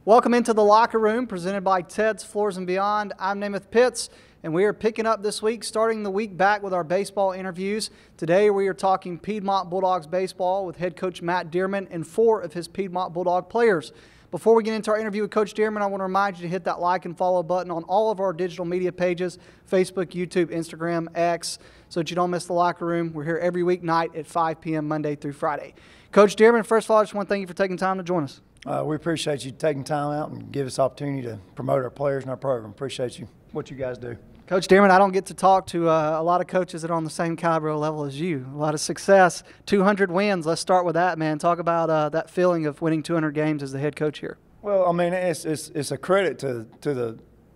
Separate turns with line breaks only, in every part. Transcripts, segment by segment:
Welcome into the Locker Room, presented by Ted's Floors and Beyond. I'm Namath Pitts, and we are picking up this week, starting the week back with our baseball interviews. Today we are talking Piedmont Bulldogs baseball with head coach Matt Deerman and 4 of his Piedmont Bulldog players. Before we get into our interview with Coach Deerman, I want to remind you to hit that like and follow button on all of our digital media pages, Facebook, YouTube, Instagram, X, so that you don't miss the Locker Room. We're here every weeknight at 5 p.m. Monday through Friday. Coach Deerman, first of all, I just want to thank you for taking time to join us.
We appreciate you taking time out and give us the opportunity to promote our players and our program. Appreciate what you guys do.
Coach Deerman, I don't get to talk to a lot of coaches that are on the same caliber level as you. A lot of success, 200 wins. Let's start with that, man. Talk about that feeling of winning 200 games as the head coach here.
Well, I mean, it's a credit to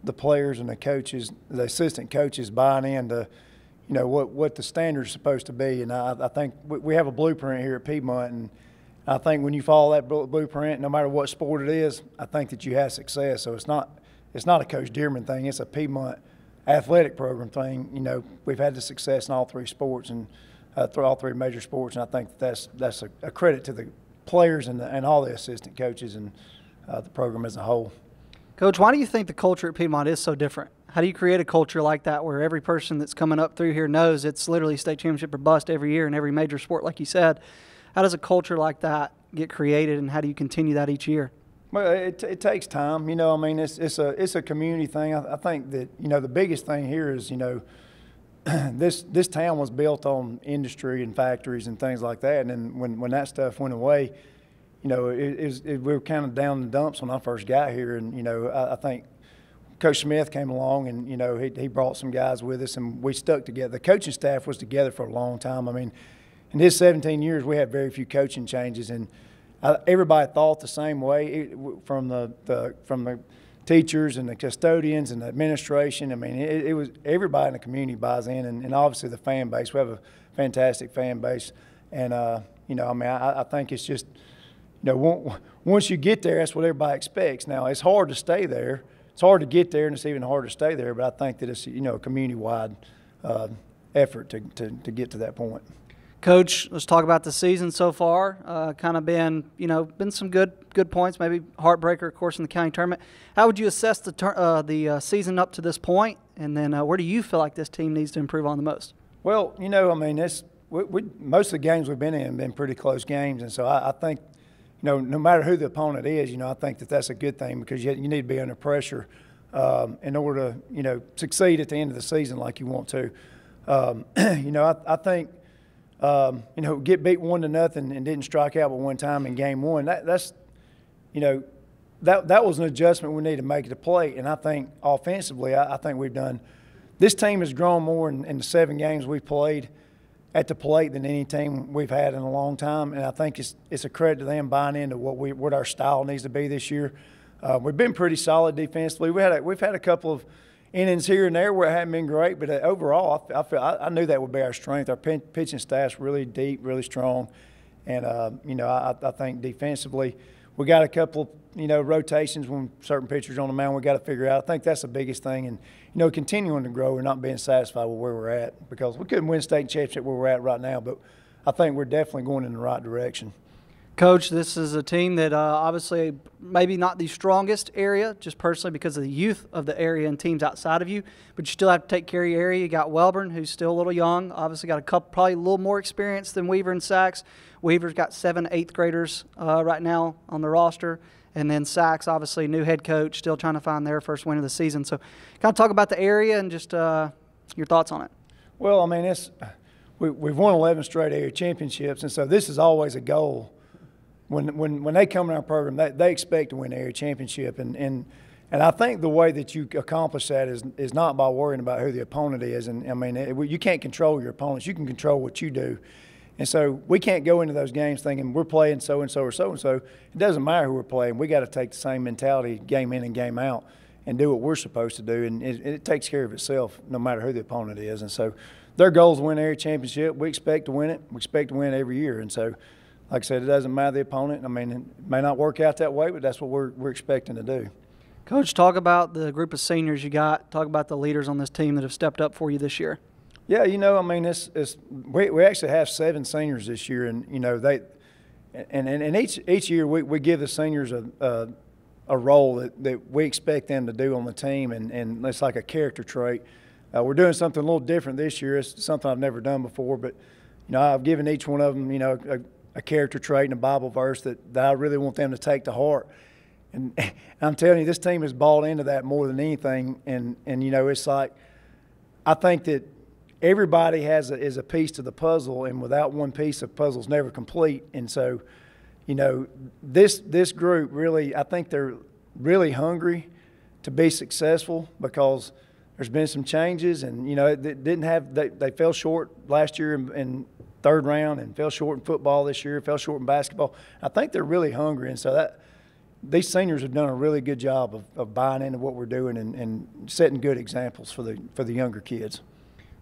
the players and the coaches, the assistant coaches buying into, what the standard's supposed to be. And I think we have a blueprint here at Piedmont, and I think when you follow that blueprint, no matter what sport it is, I think that you have success. So it's not a Coach Deerman thing. It's a Piedmont athletic program thing. We've had the success in all 3 sports and through all 3 major sports, and I think that's a credit to the players and all the assistant coaches and the program as a whole.
Coach, why do you think the culture at Piedmont is so different? How do you create a culture like that where every person that's coming up through here knows it's literally state championship or bust every year in every major sport, like you said? How does a culture like that get created, and how do you continue that each year?
Well, it takes time. It's a community thing. I think that the biggest thing here is this town was built on industry and factories and things like that. And then when that stuff went away, we were kind of down in the dumps when I first got here. And I think Coach Smith came along, and he brought some guys with us, and we stuck together. The coaching staff was together for a long time. I mean, in his 17 years, we had very few coaching changes, and everybody thought the same way, from the teachers and the custodians and the administration. I mean, it was everybody in the community buys in, and obviously the fan base. We have a fantastic fan base, and I think it's just once you get there, that's what everybody expects. Now it's hard to stay there. It's hard to get there, and it's even harder to stay there. But I think that it's a community-wide effort to get to that point.
Coach, let's talk about the season so far. Kind of been some good points, maybe heartbreaker, of course, in the county tournament. How would you assess the season up to this point, and then where do you feel like this team needs to improve on the most?
Well, most of the games we've been in have been pretty close games, and so I think, no matter who the opponent is, I think that's a good thing, because you need to be under pressure in order to succeed at the end of the season like you want to. I think. Get beat 1-0 and didn't strike out but one time in game 1. That was an adjustment we need to make at the plate. And I think offensively, I think we've done. This team has grown more in the 7 games we've played at the plate than any team we've had in a long time. And I think it's a credit to them buying into what our style needs to be this year. We've been pretty solid defensively. We've had a couple of innings here and there where it hadn't been great, but overall, I knew that would be our strength. Our pitching staff's really deep, really strong, and I think defensively, we got a couple of rotations when certain pitchers on the mound we got to figure out. I think that's the biggest thing, and continuing to grow and not being satisfied with where we're at, because we couldn't win state championship where we're at right now, but I think we're definitely going in the right direction.
Coach, this is a team that obviously maybe not the strongest area, just personally because of the youth of the area and teams outside of you, but you still have to take care of your area. You got Welborn, who's still a little young, obviously got probably a little more experience than Weaver and Sachs. Weaver's got 7 8th graders right now on the roster, and then Sachs, obviously new head coach, still trying to find their first win of the season. So kind of talk about the area and just your thoughts on it.
Well, I mean, we've won 11 straight area championships, and so this is always a goal. When they come in our program, they expect to win the area championship, and I think the way that you accomplish that is not by worrying about who the opponent is. And I mean, you can't control your opponents; you can control what you do. And so we can't go into those games thinking we're playing so and so or so and so. It doesn't matter who we're playing. We got to take the same mentality game in and game out and do what we're supposed to do, and it takes care of itself no matter who the opponent is. And so their goal is to win the area championship. We expect to win it. We expect to win it every year, and so. Like I said, it doesn't matter the opponent. I mean, it may not work out that way, but that's what we're expecting to do.
Coach, talk about the group of seniors you got. Talk about the leaders on this team that have stepped up for you this year.
Yeah, I mean, we actually have 7 seniors this year, and each year we give the seniors a role that we expect them to do on the team, and it's like a character trait. We're doing something a little different this year. It's something I've never done before, but I've given each one of them a character trait and a Bible verse that I really want them to take to heart. And I'm telling you, this team has bought into that more than anything. And it's like, I think that everybody is a piece to the puzzle, and without one piece, the puzzle's never complete. And so, this group really, I think they're really hungry to be successful, because there's been some changes, and they fell short last year in third round, and fell short in football this year, fell short in basketball. I think they're really hungry, and so these seniors have done a really good job of buying into what we're doing and setting good examples for the younger kids.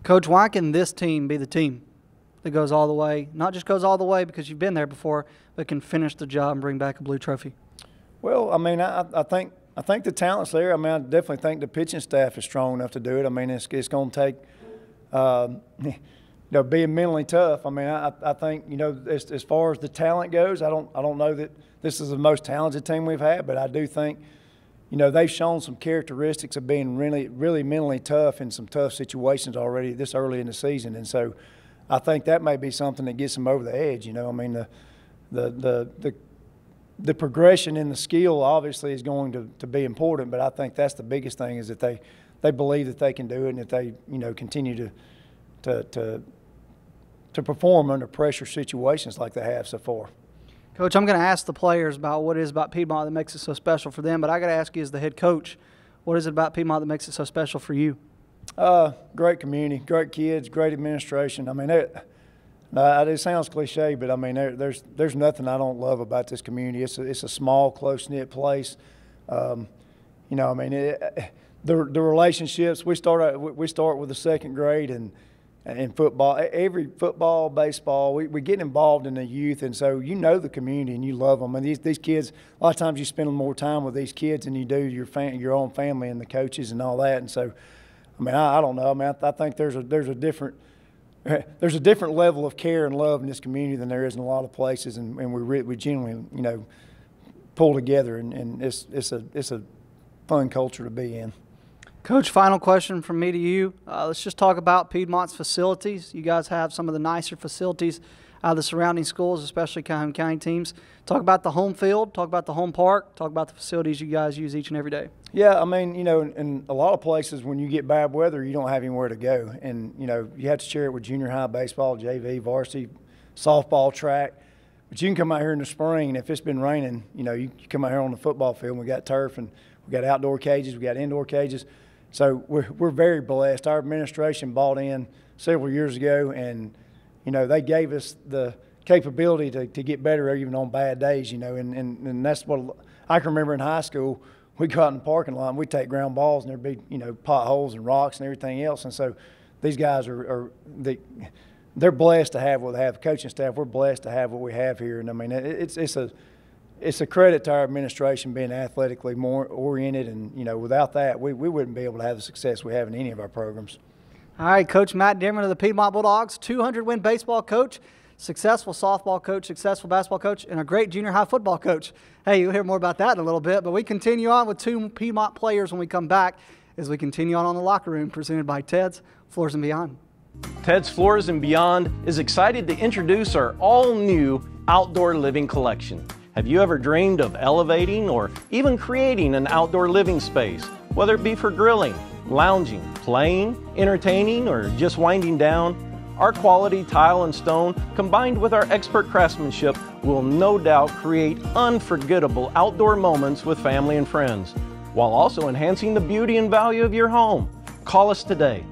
Coach, why can this team be the team that goes all the way, not just goes all the way because you've been there before, but can finish the job and bring back a blue trophy?
Well, I mean, I think the talent's there. I mean, I definitely think the pitching staff is strong enough to do it. I mean, it's going to take being mentally tough. I mean, I think as far as the talent goes, I don't know that this is the most talented team we've had, but I do think they've shown some characteristics of being really, really mentally tough in some tough situations already this early in the season, and so I think that may be something that gets them over the edge. I mean, the progression in the skill obviously is going to be important, but I think that's the biggest thing, is that they believe that they can do it, and that they continue to perform under pressure situations like they have so far.
Coach, I'm going to ask the players about what it is about Piedmont that makes it so special for them, but I got to ask you as the head coach, what is it about Piedmont that makes it so special for you?
Great community, great kids, great administration. I mean, it sounds cliche, but I mean, there's nothing I don't love about this community. It's a small, close-knit place. I mean, the relationships. We start with the second grade, and in football, every football, baseball, we get involved in the youth, and so the community and you love them. And these kids, a lot of times you spend more time with these kids than you do your own family and the coaches and all that. And so, I mean, I don't know. I mean, I think there's a different level of care and love in this community than there is in a lot of places, and we genuinely pull together, and it's a fun culture to be in.
Coach, final question from me to you. Let's just talk about Piedmont's facilities. You guys have some of the nicer facilities out of the surrounding schools, especially Calhoun County teams. Talk about the home field, talk about the home park, talk about the facilities you guys use each and every day.
Yeah, I mean, in a lot of places when you get bad weather, you don't have anywhere to go. And, you have to share it with junior high baseball, JV, varsity, softball, track. But you can come out here in the spring, and if it's been raining, you come out here on the football field, and we got turf, and we got outdoor cages, we got indoor cages. So we're very blessed. Our administration bought in several years ago, and they gave us the capability to get better even on bad days. And that's what I can remember in high school. We got in the parking lot and we'd take ground balls, and there'd be potholes and rocks and everything else. And so these guys they're blessed to have what they have. The coaching staff, we're blessed to have what we have here. And I mean, it's a credit to our administration being athletically more oriented, and without that, we wouldn't be able to have the success we have in any of our programs.
All right, Coach Matt Deerman of the Piedmont Bulldogs, 200-win baseball coach, successful softball coach, successful basketball coach, and a great junior high football coach. Hey, you'll hear more about that in a little bit, but we continue on with two Piedmont players when we come back as we continue on the Locker Room, presented by Ted's Floors and Beyond.
Ted's Floors and Beyond is excited to introduce our all-new outdoor living collection. Have you ever dreamed of elevating or even creating an outdoor living space, whether it be for grilling, lounging, playing, entertaining, or just winding down? Our quality tile and stone, combined with our expert craftsmanship, will no doubt create unforgettable outdoor moments with family and friends, while also enhancing the beauty and value of your home. Call us today.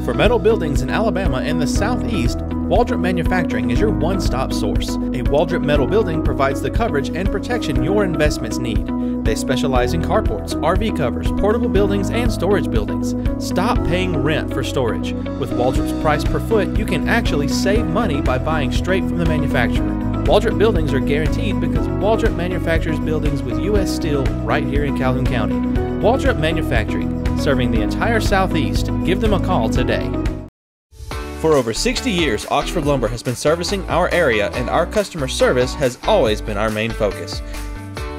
For metal buildings in Alabama and the Southeast, Waldrop Manufacturing is your one-stop source. A Waldrop metal building provides the coverage and protection your investments need. They specialize in carports, RV covers, portable buildings, and storage buildings. Stop paying rent for storage. With Waldrop's price per foot, you can actually save money by buying straight from the manufacturer. Waldrop buildings are guaranteed because Waldrop manufactures buildings with U.S. steel right here in Calhoun County. Waldrop Manufacturing, serving the entire Southeast. Give them a call today. For over 60 years, Oxford Lumber has been servicing our area, and our customer service has always been our main focus.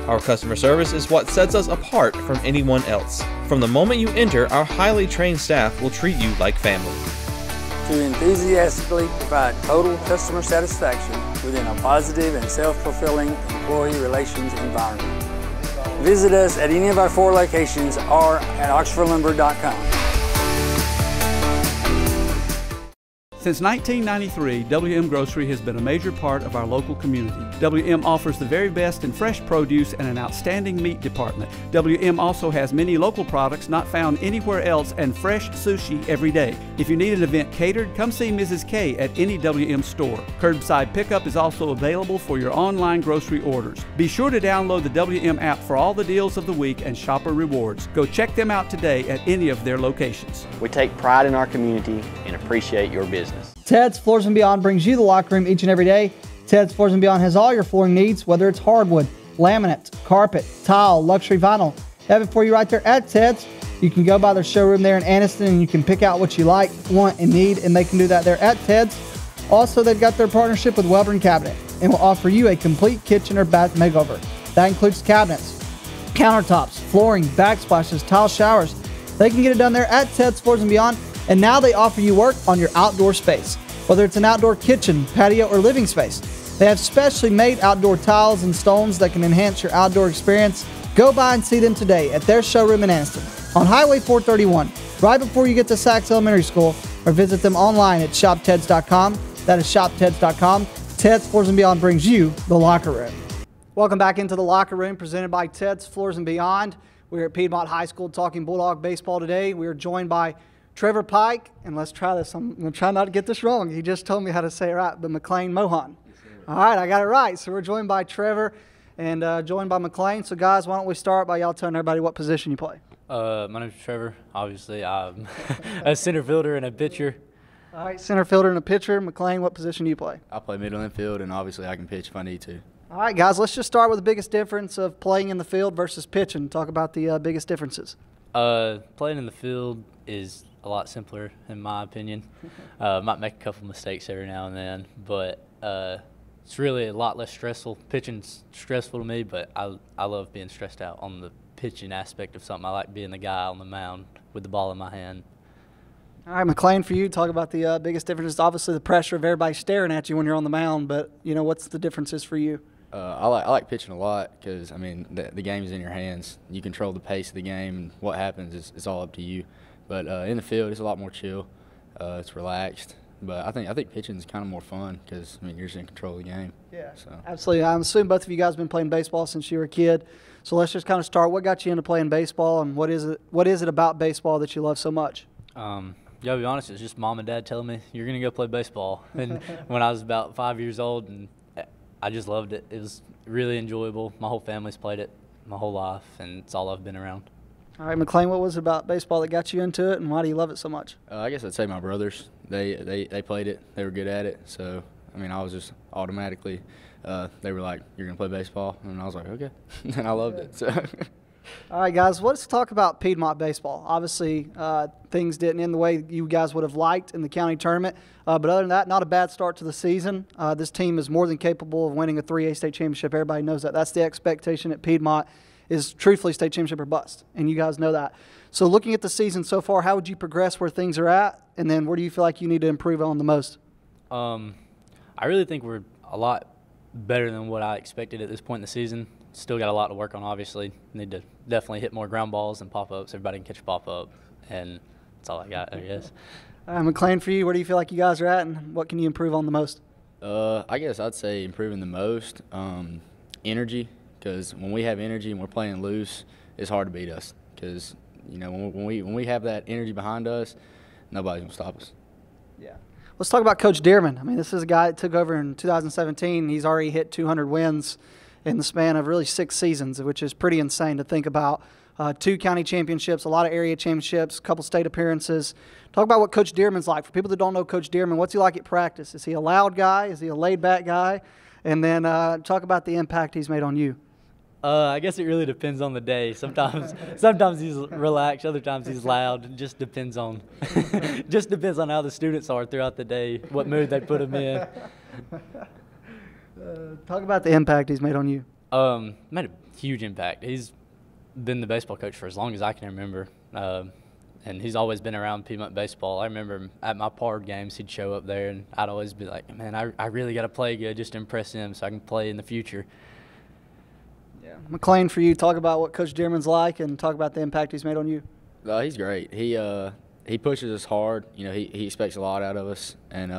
Our customer service is what sets us apart from anyone else. From the moment you enter, our highly trained staff will treat you like family.
To enthusiastically provide total customer satisfaction within a positive and self-fulfilling employee relations environment. Visit us at any of our 4 locations or at oxfordlumber.com.
Since 1993, WM Grocery has been a major part of our local community. WM offers the very best in fresh produce and an outstanding meat department. WM also has many local products not found anywhere else and fresh sushi every day. If you need an event catered, come see Mrs. K at any WM store. Curbside pickup is also available for your online grocery orders. Be sure to download the WM app for all the deals of the week and shopper rewards. Go check them out today at any of their locations.
We take pride in our community and appreciate your business.
Ted's Floors and Beyond brings you the locker room each and every day. Ted's Floors and Beyond has all your flooring needs, whether it's hardwood, laminate, carpet, tile, luxury vinyl. They have it for you right there at Ted's. You can go by their showroom there in Anniston and you can pick out what you like, want, and need, and they can do that there at Ted's. Also, they've got their partnership with Weber & Cabinet and will offer you a complete kitchen or bath makeover. That includes cabinets, countertops, flooring, backsplashes, tile showers. They can get it done there at Ted's Floors and Beyond. And now they offer you work on your outdoor space, whether it's an outdoor kitchen, patio, or living space. They have specially made outdoor tiles and stones that can enhance your outdoor experience. Go by and see them today at their showroom in Anniston on Highway 431, right before you get to Sachs Elementary School, or visit them online at shopteds.com. That is shopteds.com. Ted's Floors and Beyond brings you the locker room. Welcome back into the locker room presented by Ted's Floors and Beyond. We're at Piedmont High School talking Bulldog baseball today. We are joined by Trevor Pike, and let's try this. I'm going to try not to get this wrong. He just told me how to say it right, but McLean Mohan. Yes, all right, I got it right. So we're joined by Trevor and joined by McLean. So, guys, why don't we start by y'all telling everybody what position you play?
My name's Trevor. Obviously, I'm a center fielder and a pitcher.
All right, center fielder and a pitcher. McLean, what position do you play?
I play middle infield, and obviously I can pitch if I need to.
All right, guys, let's just start with the biggest difference of playing in the field versus pitching. Talk about the biggest differences.
Playing in the field is a lot simpler, in my opinion. Might make a couple mistakes every now and then, but it's really a lot less stressful. Pitching's stressful to me, but I love being stressed out on the pitching aspect of something. I like being the guy on the mound with the ball in my hand.
All right, McLean, for you, talk about the biggest differences. Obviously, the pressure of everybody staring at you when you're on the mound, but, you know, what's the differences for you?
I like pitching a lot because, I mean, the game's in your hands. You control the pace of the game, and what happens is all up to you. But in the field, it's a lot more chill. It's relaxed. But I think pitching is kind of more fun because, I mean, you're just in control of the game.
Yeah,
so.
Absolutely. I'm assuming both of you guys have been playing baseball since you were a kid. So let's just kind of start. What got you into playing baseball, and what is it about baseball that you love so much?
Yeah, to be honest, it's just mom and dad telling me, you're going to go play baseball. And when I was about 5 years old, and I just loved it. It was really enjoyable. My whole family's played it my whole life, and it's all I've been around.
All right, McLean, what was it about baseball that got you into it, and why do you love it so much?
I guess I'd say my brothers. They played it. They were good at it. So, I mean, I was just automatically, they were like, you're going to play baseball? And I was like, okay. And I loved it. So.
All right, guys, let's talk about Piedmont baseball. Obviously, things didn't end the way you guys would have liked in the county tournament. But other than that, not a bad start to the season. This team is more than capable of winning a 3A state championship. Everybody knows that. That's the expectation at Piedmont, is truthfully state championship or bust. And you guys know that. So looking at the season so far, how would you progress where things are at? And then where do you feel like you need to improve on the most?
I really think we're a lot better than what I expected at this point in the season. Still got a lot to work on, obviously. Need to definitely hit more ground balls and pop-ups. Everybody can catch a pop-up, and that's all I got, I guess.
McLean, for you, where do you feel like you guys are at, and what can you improve on the most?
I guess I'd say improving the most, energy, because when we have energy and we're playing loose, it's hard to beat us. Because, you know, when we have that energy behind us, nobody's going to stop us.
Yeah. Let's talk about Coach Deerman. I mean, this is a guy that took over in 2017. He's already hit 200 wins in the span of really 6 seasons, which is pretty insane to think about. 2 county championships, a lot of area championships, a couple state appearances. Talk about what Coach Deerman's like. For people that don't know Coach Deerman, what's he like at practice? Is he a loud guy? Is he a laid-back guy? And then talk about the impact he's made on you.
I guess it really depends on the day. Sometimes he's relaxed, other times he's loud. It just depends on how the students are throughout the day, what mood they put him in.
Talk about the impact he's made on you.
Made a huge impact. He's been the baseball coach for as long as I can remember, and he's always been around Piedmont baseball. I remember at my PARD games, he'd show up there, and I'd always be like, man, I really got to play good just to impress him so I can play in the future.
Yeah. McClain, for you, talk about what Coach Deerman's like and talk about the impact he's made on you.
He's great. He pushes us hard. You know, he expects a lot out of us, and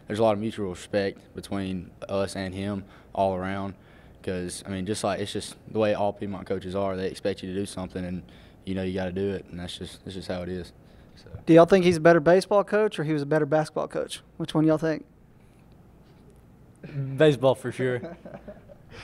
there's a lot of mutual respect between us and him all around. Because, I mean, just like it's just the way all Piedmont coaches are. They expect you to do something, and you know you got to do it, and that's just how it is. So.
Do y'all think he's a better baseball coach or he was a better basketball coach? Which one y'all think?
Baseball for sure.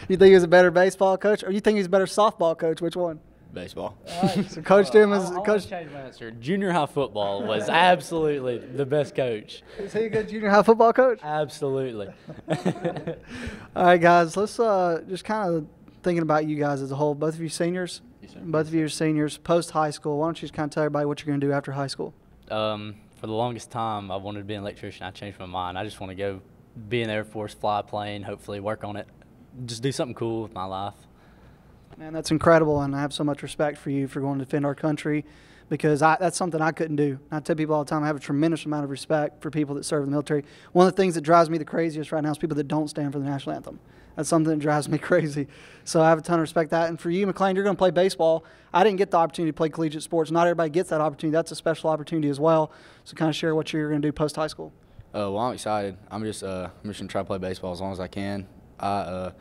You think he was a better baseball coach, or you think he's a better softball coach? Which one?
Baseball.
All right, so Coach Deerman's
Coach. Change my answer. Junior high football was absolutely the best coach.
Is he a good junior high football coach?
Absolutely.
All right, guys, let's just kind of thinking about you guys as a whole. Both of you seniors.
Yes, sir.
Both of you are seniors post high school. Why don't you just kind of tell everybody what you're going to do after high school?
For the longest time, I wanted to be an electrician. I changed my mind. I just want to go be in the Air Force, fly a plane, hopefully work on it, just do something cool with my life.
Man, that's incredible, and I have so much respect for you for going to defend our country, because that's something I couldn't do. I tell people all the time I have a tremendous amount of respect for people that serve in the military. One of the things that drives me the craziest right now is people that don't stand for the national anthem. That's something that drives me crazy. So I have a ton of respect for that. And for you, McClain, you're going to play baseball. I didn't get the opportunity to play collegiate sports. Not everybody gets that opportunity. That's a special opportunity as well. So kind of share what you're going to do post-high school.
Well, I'm excited. I'm just going to try to play baseball as long as I can. I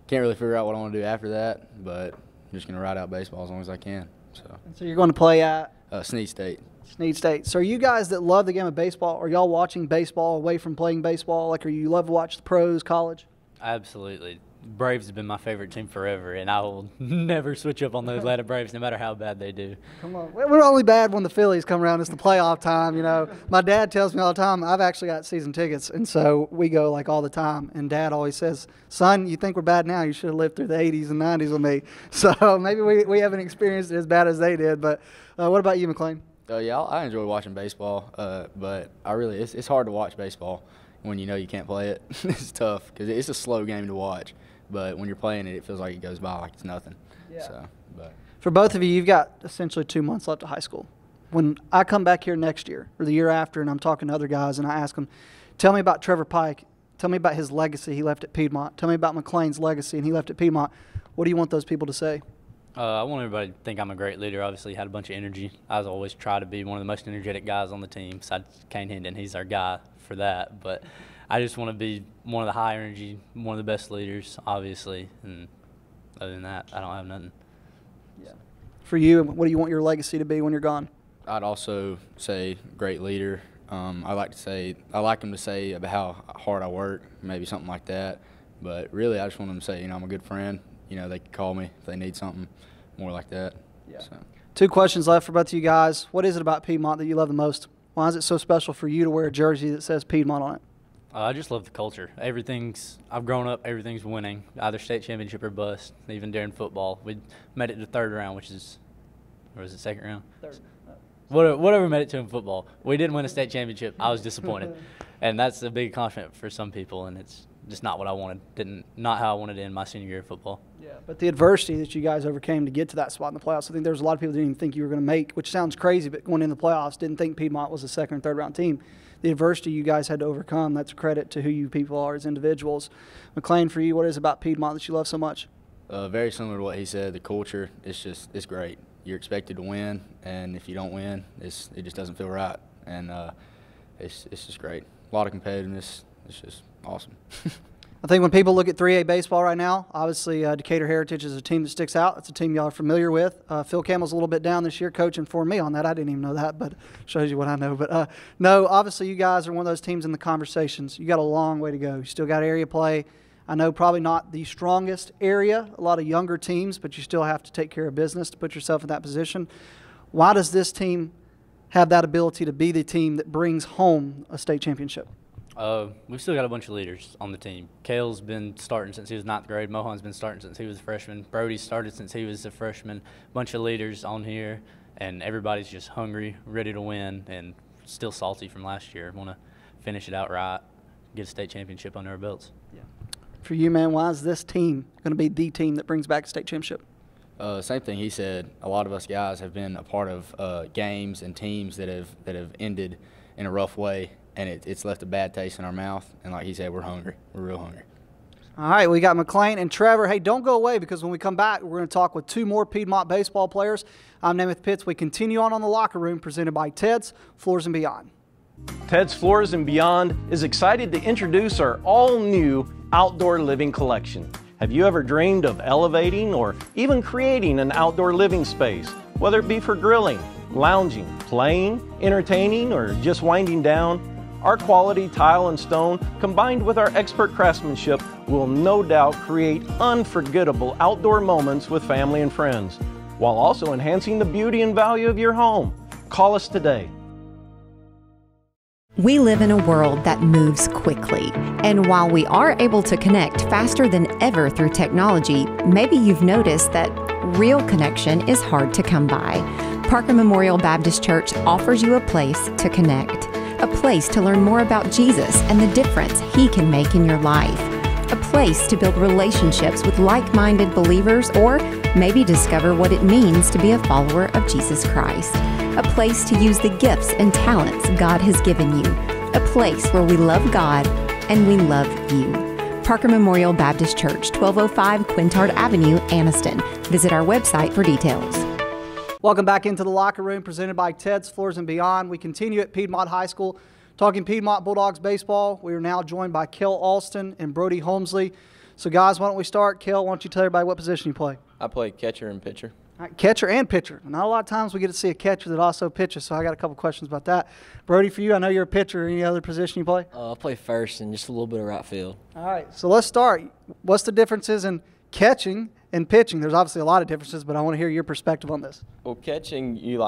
can't really figure out what I want to do after that, but I'm just going to ride out baseball as long as I can.
So you're going to play at?
Snead State.
Snead State. So are you guys that love the game of baseball, are y'all watching baseball away from playing baseball? Like, are you love to watch the pros, college?
Absolutely. Braves have been my favorite team forever, and I will never switch up on the Atlanta Braves no matter how bad they do.
Come on. We're only bad when the Phillies come around. It's the playoff time, you know. My dad tells me all the time, I've actually got season tickets, and so we go like all the time. And Dad always says, son, you think we're bad now, you should have lived through the 80s and 90s with me. So maybe we haven't experienced it as bad as they did. But what about you, McClain?
Yeah, I enjoy watching baseball, but it's hard to watch baseball when you know you can't play it. It's tough because it's a slow game to watch. But when you're playing it, it feels like it goes by like it's nothing.
Yeah.
So, but.
For both of you, you've got essentially 2 months left of high school. When I come back here next year or the year after and I'm talking to other guys and I ask them, tell me about Trevor Pike. Tell me about his legacy he left at Piedmont. Tell me about McClain's legacy and he left at Piedmont. What do you want those people to say?
I want everybody to think I'm a great leader. Obviously, had a bunch of energy. I was always try to be one of the most energetic guys on the team. Besides Kane Hendon, he's our guy for that. But I just want to be one of the high energy, one of the best leaders, obviously. And other than that, I don't have nothing.
Yeah. For you, what do you want your legacy to be when you're gone?
I'd also say great leader. I like him to say about how hard I work, maybe something like that. But really, I just want him to say, I'm a good friend. They can call me if they need something more like that.
Yeah.
So.
2 questions left for both of you guys. What is it about Piedmont that you love the most? Why is it so special for you to wear a jersey that says Piedmont on it?
I just love the culture. I've grown up, everything's winning, either state championship or bust, even during football. We made it to third round, or was it second round?
Third.
Whatever made it to in football. We didn't win a state championship. I was disappointed. And that's a big accomplishment for some people, and it's just not what I wanted. Not how I wanted to end my senior year of football.
Yeah, but the adversity that you guys overcame to get to that spot in the playoffs, I think there was a lot of people that didn't even think you were going to make, which sounds crazy, but going into the playoffs, didn't think Piedmont was a second or third round team. The adversity you guys had to overcome, that's a credit to who you people are as individuals. McClain, for you, what is it about Piedmont that you love so much?
Very similar to what he said. The culture, it's great. You're expected to win, and if you don't win, it just doesn't feel right. And it's just great. A lot of competitiveness. It's just awesome.
I think when people look at 3A baseball right now, obviously Decatur Heritage is a team that sticks out. It's a team y'all are familiar with. Phil Campbell's a little bit down this year coaching for me on that. I didn't even know that, but shows you what I know. But no, obviously you guys are one of those teams in the conversations. You got a long way to go. You still got area play. I know probably not the strongest area, a lot of younger teams, but you still have to take care of business to put yourself in that position. Why does this team have that ability to be the team that brings home a state championship?
We've still got a bunch of leaders on the team. Kale's been starting since he was 9th grade. Mohan's been starting since he was a freshman. Brody started since he was a freshman. Bunch of leaders on here, and everybody's just hungry, ready to win, and still salty from last year. Want to finish it out right, get a state championship under our belts.
Yeah. For you, man, why is this team going to be the team that brings back a state championship?
Same thing he said. A lot of us guys have been a part of games and teams that have ended in a rough way, and it's left a bad taste in our mouth. And like he said, we're hungry. We're real hungry.
All right, we got McLean and Trevor. Hey, don't go away, because when we come back, we're going to talk with two more Piedmont baseball players. I'm Namath Pitts. We continue on the Locker Room, presented by Ted's Floors and Beyond.
Ted's Floors and Beyond is excited to introduce our all-new outdoor living collection. Have you ever dreamed of elevating or even creating an outdoor living space, whether it be for grilling, lounging, playing, entertaining, or just winding down? Our quality tile and stone, combined with our expert craftsmanship, will no doubt create unforgettable outdoor moments with family and friends, while also enhancing the beauty and value of your home. Call us today.
We live in a world that moves quickly, and while we are able to connect faster than ever through technology, maybe you've noticed that real connection is hard to come by. Parker Memorial Baptist Church offers you a place to connect, a place to learn more about Jesus and the difference He can make in your life, a place to build relationships with like-minded believers, or maybe discover what it means to be a follower of Jesus Christ. A place to use the gifts and talents God has given you. A place where we love God and we love you. Parker Memorial Baptist Church, 1205 Quintard Avenue, Anniston. Visit our website for details.
Welcome back into the Locker Room, presented by Ted's Floors and Beyond. We continue at Piedmont High School, talking Piedmont Bulldogs baseball. We are now joined by Kel Alston and Brody Holmesley. So, guys, why don't we start? Kel, why don't you tell everybody what position you play?
I play catcher and pitcher.
All right, catcher and pitcher. Not a lot of times we get to see a catcher that also pitches, so I got a couple questions about that. Brody, for you, I know you're a pitcher. Any other position you play?
I play first and just a little bit of right field.
All right, so let's start. What's the differences in catching and pitching? There's obviously a lot of differences, but I want to hear your perspective on this.
Well, catching, you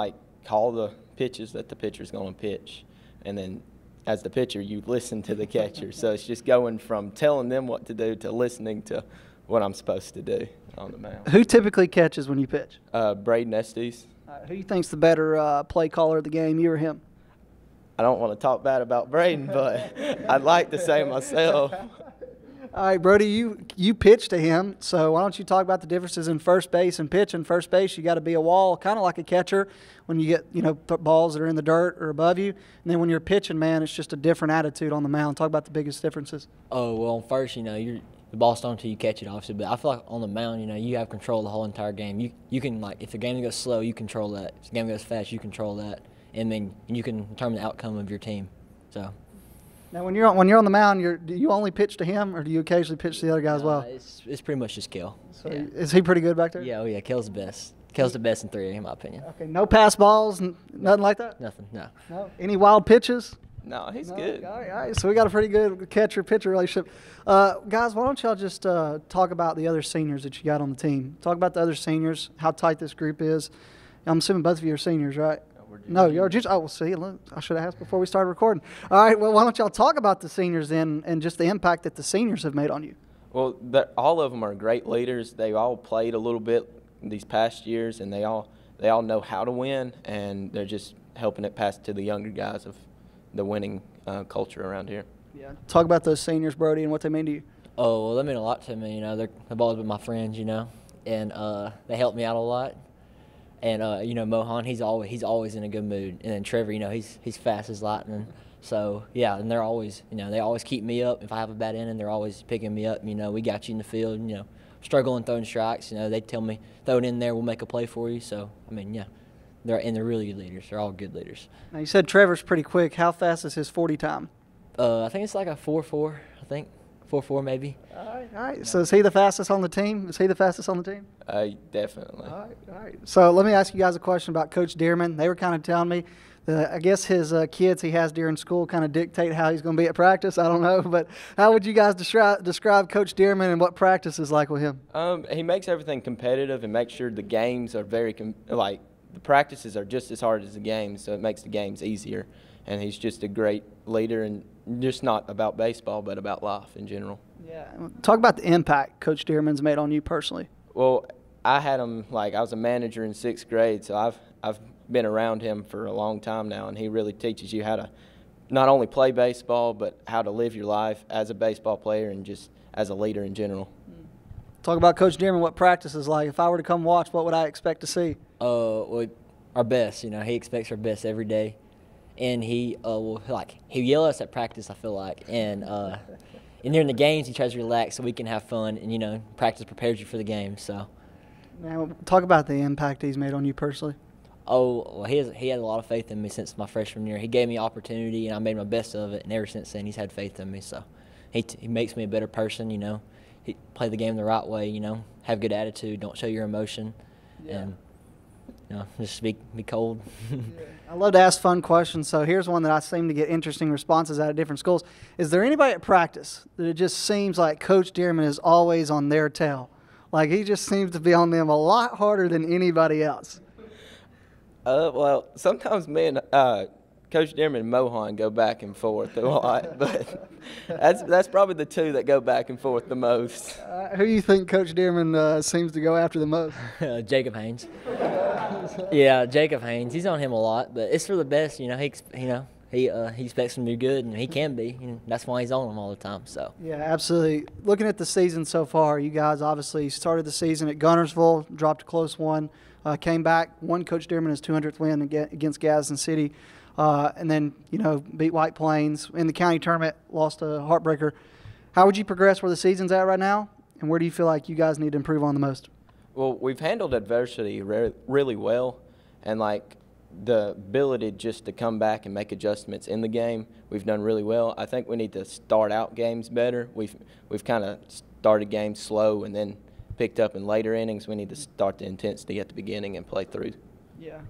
call the pitches that the pitcher's going to pitch, and then as the pitcher, you listen to the catcher. So it's just going from telling them what to do to listening to what I'm supposed to do on the mound.
Who typically catches when you pitch?
Braden Estes.
Who do you think's the better play caller of the game, you or him?
I don't want to talk bad about Braden, but I'd like to say myself.
All right, Brody, you pitch to him, so why don't you talk about the differences in first base and pitch? In first base, you got to be a wall, kind of like a catcher when you get balls that are in the dirt or above you. And then when you're pitching, man, it's just a different attitude on the mound. Talk about the biggest differences.
Oh, well, on first, the ball's thrown until you catch it, obviously. But I feel like on the mound, you have control of the whole entire game. You can, if the game goes slow, you control that. If the game goes fast, you control that. And then you can determine the outcome of your team. So.
Now, when you're on the mound, do you only pitch to him, or do you occasionally pitch to the other guy as well?
It's pretty much just Kel.
So yeah. Is he pretty good back there?
Yeah, Kel's the best. Kel's the best in 3A, in my opinion.
Okay, no pass balls, nothing like that?
Nothing, no.
No? Any wild pitches?
No, he's good.
All right, so we got a pretty good catcher-pitcher relationship. Guys, why don't y'all just talk about the other seniors that you got on the team? Talk about the other seniors, how tight this group is. I'm assuming both of you are seniors, right? No, you're just. Oh, well, see, look, I should have asked before we started recording. All right, well, why don't y'all talk about the seniors then, and just the impact that the seniors have made on you?
Well, all of them are great leaders. They all played a little bit these past years, and they all know how to win, and they're just helping it pass to the younger guys of the winning culture around here.
Yeah. Talk about those seniors, Brody, and what they mean to you.
Oh, well, they mean a lot to me. They've always been my friends, and they helped me out a lot. And Mohan, he's always in a good mood. And then Trevor, he's fast as lightning. So yeah, and they're always, they always keep me up. If I have a bad inning, they're always picking me up. We got you in the field. Struggling throwing strikes. They tell me throw it in there, we'll make a play for you. So yeah, they're really good leaders. They're all good leaders.
Now you said Trevor's pretty quick. How fast is his 40 time?
I think it's like a 4.4. I think 4.4 maybe.
All right. So is he the fastest on the team?
Definitely.
All right. So let me ask you guys a question about Coach Deerman. They were kind of telling me that I guess his kids he has during school kind of dictate how he's going to be at practice. I don't know, but how would you guys describe Coach Deerman and what practice is like with him?
He makes everything competitive and makes sure the games are the practices are just as hard as the games, so it makes the games easier. And he's just a great leader, and just not about baseball, but about life in general.
Yeah. Talk about the impact Coach Deerman's made on you personally.
Well, I had him I was a manager in 6th grade, so I've been around him for a long time now, and he really teaches you how to not only play baseball, but how to live your life as a baseball player and just as a leader in general.
Talk about Coach Deerman, what practice is like. If I were to come watch, what would I expect to see?
Well, our best. You know, he expects our best every day, and he will he yell at us at practice. I feel like, and during the games he tries to relax so we can have fun, and you know, practice prepares you for the game. So,
now talk about the impact he's made on you personally.
Oh, well, he had a lot of faith in me since my freshman year. He gave me opportunity, and I made my best of it. And ever since then, he's had faith in me. So, he makes me a better person. You know, he play the game the right way. You know, have good attitude. Don't show your emotion, and you know, just be cold.
I love to ask fun questions. So here's one that I seem to get interesting responses out of different schools. Is there anybody at practice that it just seems like Coach Deerman is always on their tail? Like he just seems to be on them a lot harder than anybody else.
Well, sometimes me and Coach Deerman and Mohan go back and forth a lot, but that's probably the two that go back and forth the most.
Who do you think Coach Deerman seems to go after the most?
Jacob Haynes. Yeah, Jacob Haynes. He's on him a lot, but it's for the best. You know, he expects him to be good, and he can be. And that's why he's on him all the time. So. Yeah,
absolutely. Looking at the season so far, you guys obviously started the season at Gunnersville, dropped a close one. Came back, won Coach Deerman his 200th win against Gadsden City, and then, you know, beat White Plains. In the county tournament, lost a heartbreaker. How would you progress where the season's at right now, and where do you feel like you guys need to improve on the most?
Well, we've handled adversity really well, and, like, the ability just to come back and make adjustments in the game, we've done really well. I think we need to start out games better. We've kind of started games slow and then picked up in later innings. We need to start the intensity at the beginning and play through.
Yeah.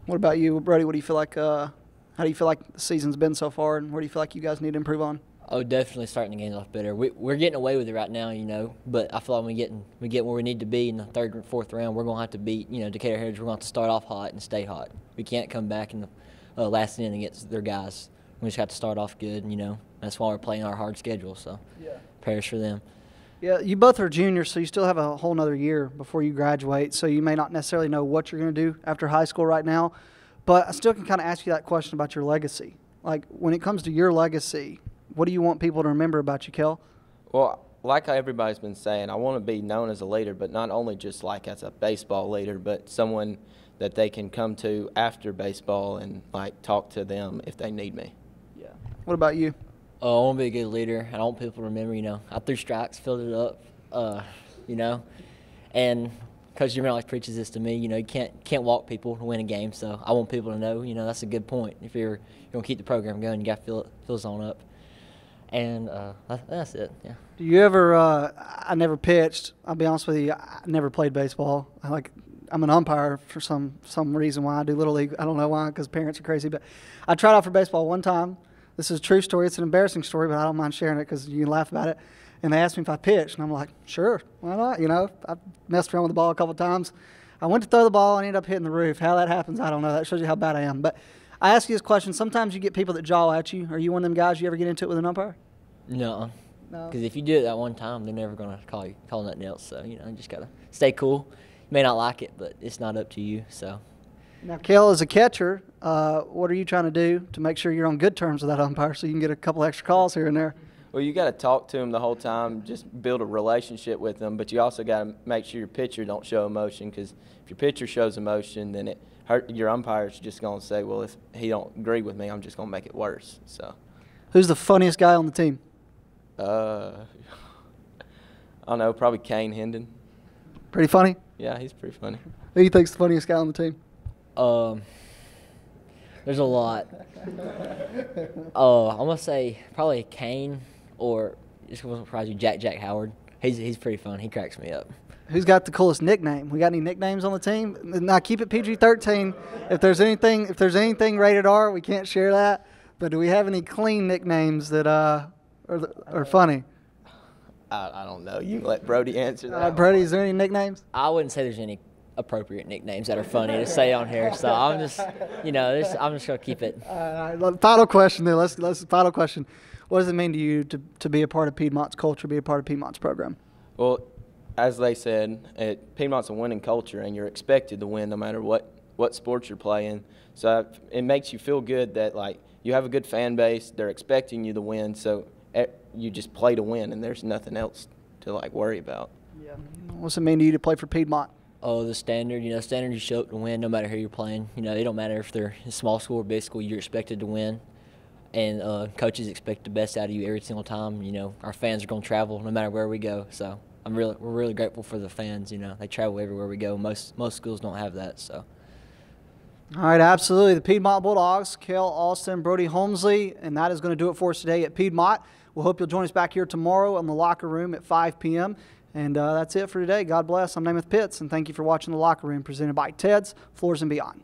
What about you, Brody? What do you feel like? How do you feel like the season's been so far, and where do you feel like you guys need to improve on?
Oh, definitely starting the games off better. We're getting away with it right now, you know. But I feel like we get where we need to be in the third or fourth round. We're gonna have to beat, you know, Decatur Heritage. We're gonna have to start off hot and stay hot. We can't come back in the last inning against their guys. We just got to start off good, you know. That's why we're playing our hard schedule. So, prayers for them.
Yeah, you both are juniors, so you still have a whole nother year before you graduate, so you may not necessarily know what you're going to do after high school right now, but I still can kind of ask you that question about your legacy. Like, when it comes to your legacy, what do you want people to remember about you, Kel?
Well, like everybody's been saying, I want to be known as a leader, but not only just like as a baseball leader, but someone that they can come to after baseball and, like, talk to them if they need me.
Yeah. What about you?
I want to be a good leader. I don't want people to remember, you know, I threw strikes, filled it up, you know. And Coach Deerman always preaches this to me, you know, you can't walk people to win a game. So I want people to know, you know, that's a good point. If you're going to keep the program going, you got to fill zone up. And that's it, yeah.
Do you ever, I never pitched. I'll be honest with you, I never played baseball. I'm an umpire for some reason why I do Little League. I don't know why, because parents are crazy. But I tried out for baseball one time. This is a true story. It's an embarrassing story, but I don't mind sharing it because you can laugh about it. And they asked me if I pitched, and I'm like, sure, why not? You know, I messed around with the ball a couple of times. I went to throw the ball and ended up hitting the roof. How that happens, I don't know. That shows you how bad I am. But I ask you this question. Sometimes you get people that jaw at you. Are you one of them guys you ever get into it with an umpire?
No. Because if you do it that one time, they're never going to call nothing else. So, you know, you just got to stay cool. You may not like it, but it's not up to you, so.
Now, Kel, as a catcher, what are you trying to do to make sure you're on good terms with that umpire so you can get a couple extra calls here and there?
Well, you got to talk to him the whole time, just build a relationship with him, but you also got to make sure your pitcher don't show emotion, because if your pitcher shows emotion, then your umpire's just going to say, well, if he don't agree with me, I'm just going to make it worse. So,
who's the funniest guy on the team?
I don't know, probably Kane Hendon.
Pretty funny?
Yeah, he's pretty funny.
Who do you think's the funniest guy on the team?
There's a lot. I'm gonna say probably Kane, or just gonna surprise you, Jack Howard. He's pretty fun. He cracks me up.
Who's got the coolest nickname? We got any nicknames on the team? Now keep it PG-13. If there's anything rated R, we can't share that. But do we have any clean nicknames that are funny?
I don't know. You let Brody answer that.
Brody, is there any nicknames?
I wouldn't say there's any appropriate nicknames that are funny to say on here. So I'm just, you know, I'm just gonna keep it.
Final question then. Let's final question. What does it mean to you to be a part of Piedmont's culture, be a part of Piedmont's program?
Well, as they said, Piedmont's a winning culture, and you're expected to win no matter what sport you're playing. So it makes you feel good that, like, you have a good fan base. They're expecting you to win, so you just play to win, and there's nothing else to like worry about.
Yeah. What's it mean to you to play for Piedmont?
Oh, the standard, standard you show up to win no matter who you're playing. It don't matter if they're a small school or big school, you're expected to win. And coaches expect the best out of you every single time. Our fans are going to travel no matter where we go. So we're really grateful for the fans. They travel everywhere we go. Most schools don't have that. So.
All right, absolutely. The Piedmont Bulldogs, Cale Austin, Brody Holmesley, and that is going to do it for us today at Piedmont. We'll hope you'll join us back here tomorrow in the locker room at 5 p.m. And that's it for today. God bless. I'm Namath Pitts, and thank you for watching the Locker Room presented by Ted's Floors and Beyond.